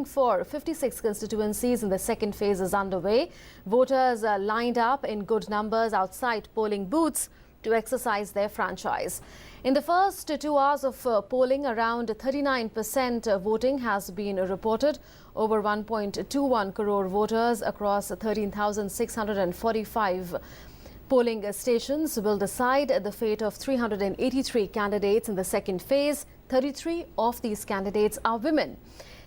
For 56 constituencies in the second phase is underway. Voters are lined up in good numbers outside polling booths to exercise their franchise. In the first 2 hours of polling, around 39% voting has been reported. Over 1.21 crore voters across 13,645 polling stations will decide the fate of 383 candidates in the second phase. 33 of these candidates are women.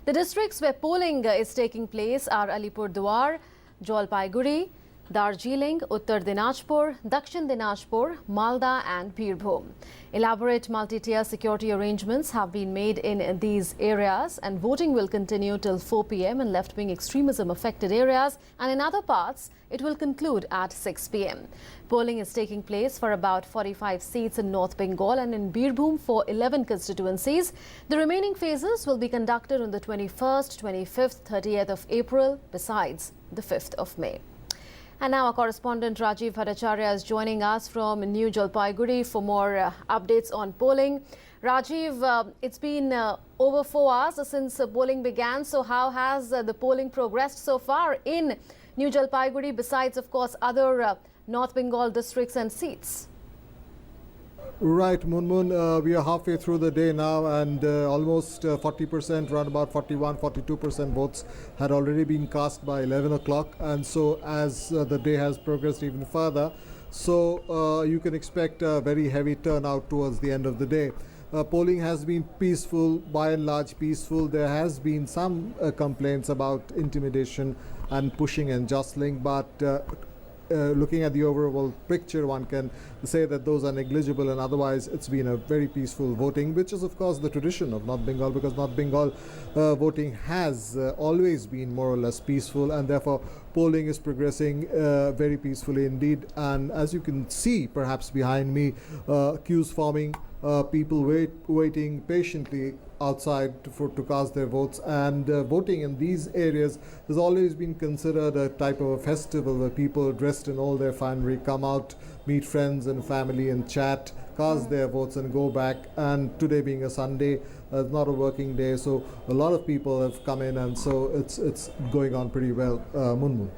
The districts where polling is taking place are Alipurduar, Jalpaiguri, Darjeeling, Uttar Dinajpur, Dakshin Dinajpur, Malda and Birbhum. Elaborate multi-tier security arrangements have been made in these areas, and voting will continue till 4 p.m. in left-wing extremism affected areas, and in other parts it will conclude at 6 p.m. Polling is taking place for about 45 seats in North Bengal and in Birbhum for 11 constituencies. The remaining phases will be conducted on the 21st, 25th, 30th of April, besides the 5th of May. And now our correspondent Rajiv Bhattacharya is joining us from New Jalpaiguri for more updates on polling. Rajiv, it's been over 4 hours since polling began. So how has the polling progressed so far in New Jalpaiguri, besides, of course, other North Bengal districts and seats? Right, Munmun, we are halfway through the day now, and almost 40%, around about 41-42% votes had already been cast by 11 o'clock. And so as the day has progressed even further, so you can expect a very heavy turnout towards the end of the day. Polling has been peaceful, by and large peaceful. There has been some complaints about intimidation and pushing and jostling, but looking at the overall picture, one can say that those are negligible, and otherwise it's been a very peaceful voting, which is of course the tradition of North Bengal, because North Bengal voting has always been more or less peaceful, and therefore polling is progressing very peacefully indeed. And as you can see perhaps behind me, queues forming, people waiting patiently outside to cast their votes. And voting in these areas has always been considered a type of a festival where people dressed in all their finery come out, meet friends and family and chat, cast their votes and go back. And today being a Sunday, not a working day, so a lot of people have come in, and so it's going on pretty well. Munmun.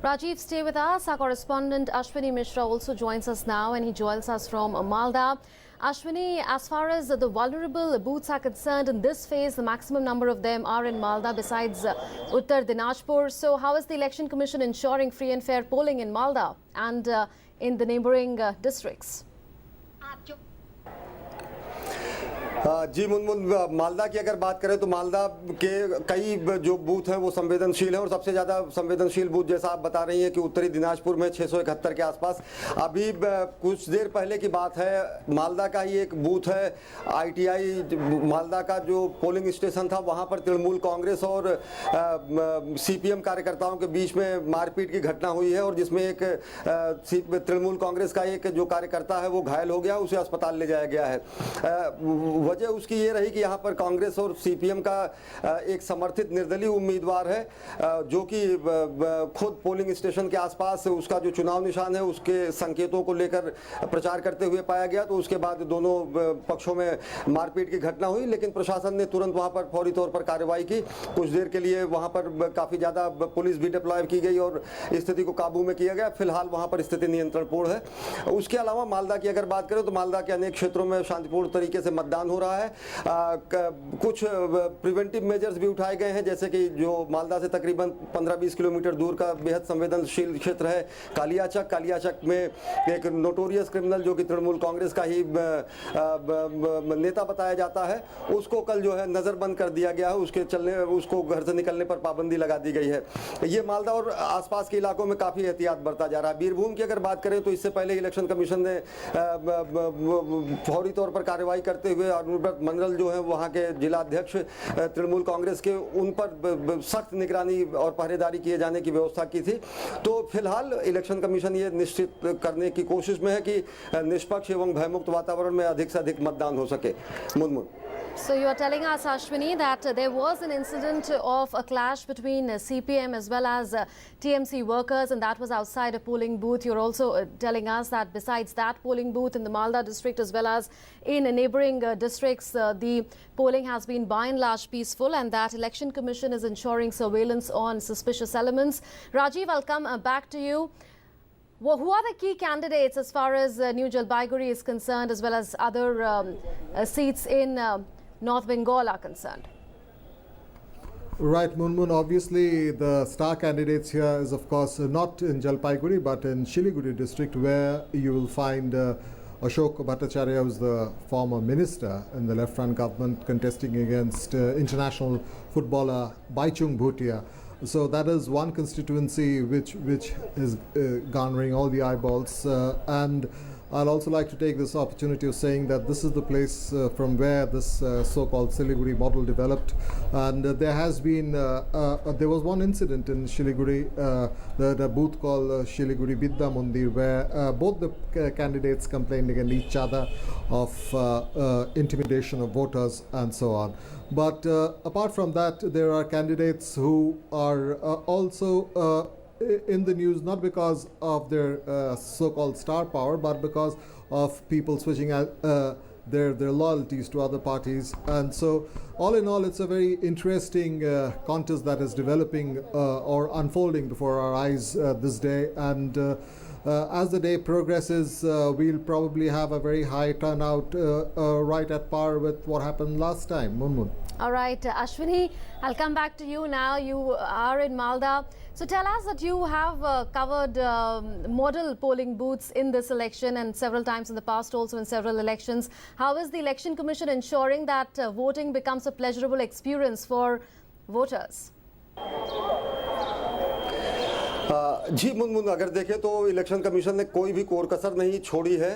Rajiv, stay with us. Our correspondent Ashwini Mishra also joins us now, and he joins us from Malda. Ashwini, as far as the vulnerable booths are concerned, in this phase, the maximum number of them are in Malda besides Uttar Dinajpur. So how is the Election Commission ensuring free and fair polling in Malda and in the neighboring districts? जी मुनमुन, मालदा की अगर बात करें तो मालदा के कई जो booth हैं वो संवेदनशील हैं, और सबसे ज़्यादा संवेदनशील बूथ जैसा आप बता रही हैं कि उत्तरी दिनाजपुर में 671 के आसपास। अभी कुछ देर पहले की बात है, मालदा का ही एक बूथ है, ITI मालदा का जो पोलिंग स्टेशन था, वहाँ पर तृणमूल कांग्रेस और CPM कार्यकर्ताओं के बीच में मारपीट की घटना हुई है, और जिसमें एक तृणमूल कांग्रेस का एक जो कार्यकर्ता है वो घायल हो गया, उसे अस्पताल ले जाया गया है। वजह उसकी ये रही कि यहाँ पर कांग्रेस और CPM का एक समर्थित निर्दलीय उम्मीदवार है, जो कि खुद पोलिंग स्टेशन के आसपास उसका जो चुनाव निशान है उसके संकेतों को लेकर प्रचार करते हुए पाया गया। तो उसके बाद दोनों पक्षों में मारपीट की घटना हुई, लेकिन प्रशासन ने तुरंत वहाँ पर फौरी तौर पर कार्रवाई की। कुछ देर के लिए वहाँ पर काफ़ी ज़्यादा पुलिस भी डिप्लॉय की गई और स्थिति को काबू में किया गया। फिलहाल वहाँ पर स्थिति नियंत्रणपूर्ण है। उसके अलावा मालदा की अगर बात करें तो मालदा के अनेक क्षेत्रों में शांतिपूर्ण तरीके से मतदान हो रहा है। कुछ प्रिवेंटिव मेजर्स भी उठाए गए हैं, जैसे कि जो मालदा से तकरीबन 15-20 किलोमीटर दूर का बेहद संवेदनशील क्षेत्र है कालियाचक में एक नोटोरियस क्रिमिनल जो कि तृणमूल कांग्रेस का ही नेता बताया जाता है, उसको कल जो है नज़रबंद कर दिया गया है। उसको घर से निकलने पर पाबंदी लगा दी गई है। ये मालदा और आसपास के इलाकों में काफ़ी एहतियात बरता जा रहा है। बीरभूम की अगर बात करें तो इससे पहले इलेक्शन कमीशन ने फौरी तौर पर कार्रवाई करते हुए अनुव्रत मंडल जो है वहाँ के जिला अध्यक्ष तृणमूल कांग्रेस के, उन पर सख्त निगरानी और पहरेदारी किए जाने की व्यवस्था की थी। तो फिलहाल इलेक्शन कमीशन ये निश्चित करने की कोशिश में है कि निष्पक्ष एवं भयमुक्त वातावरण में अधिक से अधिक मतदान हो सके। Munmun. So you are telling us, Ashwini, that there was an incident of a clash between CPM as well as TMC workers, and that was outside a polling booth. You're also telling us that besides that polling booth in the Malda district as well as in neighbouring districts, the polling has been by and large peaceful, and that Election Commission is ensuring surveillance on suspicious elements. Rajiv, I'll come back to you. Well, who are the key candidates as far as New Jalpaiguri is concerned, as well as other seats in North Bengal are concerned? Right, Munmun. Obviously, the star candidates here is, of course, not in Jalpaiguri, but in Siliguri district, where you will find Ashok Bhattacharya, who's the former minister in the left-front government, contesting against international footballer Baichung Bhutia. So that is one constituency which is garnering all the eyeballs, and I'll also like to take this opportunity of saying that this is the place from where this so-called Siliguri model developed, and there has been there was one incident in Siliguri, the booth called Siliguri Vidya Mandir, where both the candidates complained against each other of intimidation of voters and so on. But apart from that, there are candidates who are also in the news not because of their so-called star power, but because of people switching their loyalties to other parties. And so all in all, it's a very interesting contest that is developing or unfolding before our eyes this day. And as the day progresses, we'll probably have a very high turnout, right at par with what happened last time. Munmun. All right, Ashwini, I'll come back to you now. You are in Malda. So tell us that you have covered model polling booths in this election and several times in the past, also in several elections. How is the Election Commission ensuring that voting becomes a pleasurable experience for voters? जी मुनमुन, अगर देखें तो election commission ने कोई भी core कसर नहीं छोड़ी है।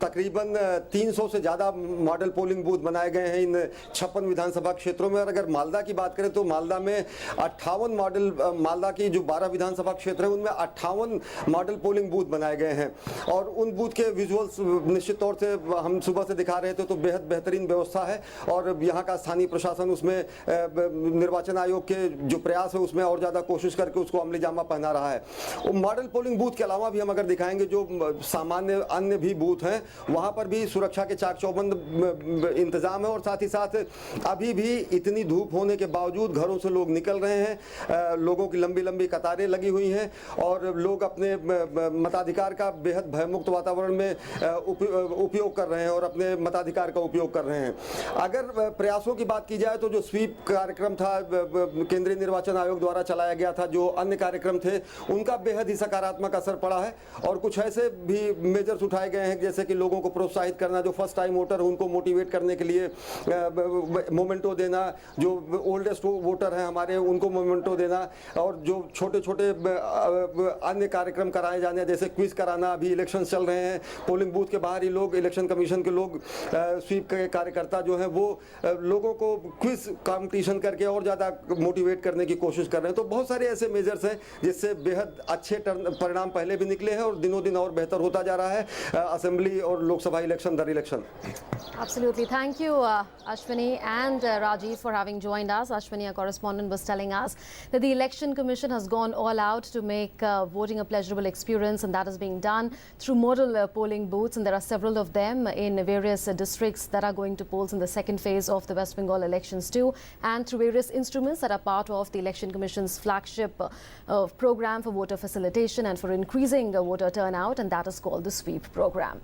तकरीबन 300 से ज़्यादा मॉडल पोलिंग बूथ बनाए गए हैं इन 56 विधानसभा क्षेत्रों में। और अगर मालदा की बात करें तो मालदा में 58 मॉडल, मालदा की जो 12 विधानसभा क्षेत्र हैं उनमें 58 मॉडल पोलिंग बूथ बनाए गए हैं। और उन बूथ के विजुअल्स निश्चित तौर से हम सुबह से दिखा रहे थे, तो बेहद बेहतरीन व्यवस्था है। और यहाँ का स्थानीय प्रशासन उसमें निर्वाचन आयोग के जो प्रयास है उसमें और ज़्यादा कोशिश करके उसको अमली जामा पहना रहा है। मॉडल पोलिंग बूथ के अलावा भी हम अगर दिखाएंगे जो सामान्य अन्य भी बूथ हैं, वहां पर भी सुरक्षा के चाक चौबंद इंतजाम है। और साथ ही साथ अभी भी इतनी धूप होने के बावजूद घरों से लोग निकल रहे हैं, लोगों की लंबी लंबी कतारें लगी हुई हैं और लोग अपने मताधिकार का बेहद भयमुक्त वातावरण में उपयोग कर रहे हैं और अपने मताधिकार का उपयोग कर रहे हैं। अगर प्रयासों की बात की जाए तो जो स्वीप कार्यक्रम था केंद्रीय निर्वाचन आयोग द्वारा चलाया गया था, जो अन्य कार्यक्रम थे, उनका बेहद ही सकारात्मक असर पड़ा है। और कुछ ऐसे भी मेजर्स उठाए गए हैं जैसे कि लोगों को प्रोत्साहित करना, जो फर्स्ट टाइम वोटर उनको मोटिवेट करने के लिए मोमेंटो देना, जो ओल्डेस्ट वोटर हैं हमारे उनको मोमेंटो देना, और जो छोटे छोटे अन्य कार्यक्रम कराए जाने जैसे क्विज कराना। अभी इलेक्शन चल रहे हैं, पोलिंग बूथ के बाहर ही लोग, इलेक्शन कमीशन के लोग, स्वीप के कार्यकर्ता जो हैं वो लोगों को क्विज कंपटीशन करके और ज़्यादा मोटिवेट करने की कोशिश कर रहे हैं। तो बहुत सारे ऐसे मेजर्स हैं जिससे बेहद अच्छे परिणाम पहले भी निकले हैं और दिनों दिन और बेहतर होता जा रहा है असेंबली और लोकसभा इलेक्शन दर election. Absolutely. Thank you, Ashwini and Rajiv, for having joined us. Ashwini, our correspondent, was telling us that the Election Commission has gone all out to make voting a pleasurable experience, and that is being done through model polling booths, and there are several of them in various districts that are going to polls in the second phase of the West Bengal elections too, and through various instruments that are part of the Election Commission's flagship program for voter facilitation and for increasing voter turnout, and that is called the SWEEP program.